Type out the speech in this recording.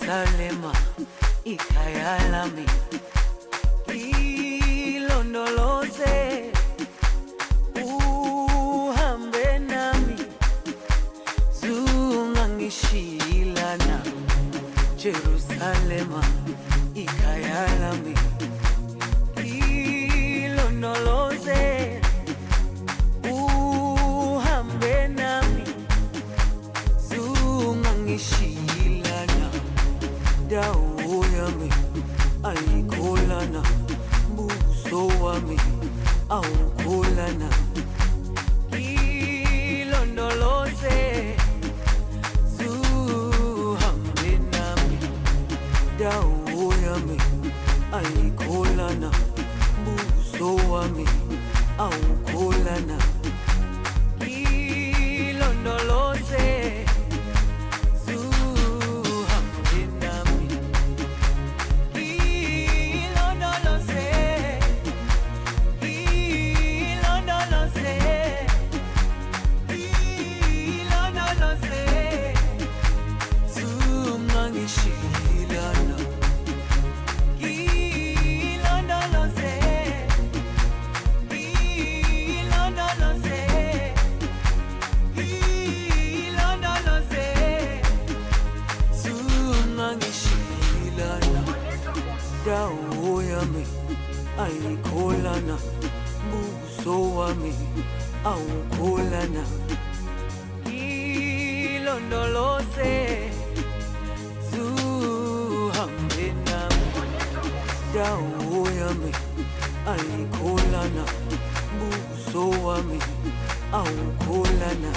Jerusalema ikhaya lami, ilondoloze uhambe nami, zungangishilana. Jerusalema ikhaya lami, ilondoloze uhambe nami, zungangishilana. Dawo yami ayikholana, buso wami awukholana. Ilondoloze zuhambe nami, dawo yami ayikholana, buso wami awukholana. Ilondoloze dawo yami ayikholana, buso wami awukholana. Ilondoloze zuhambe nami, dawo yami ayikholana, buso wami awukholana.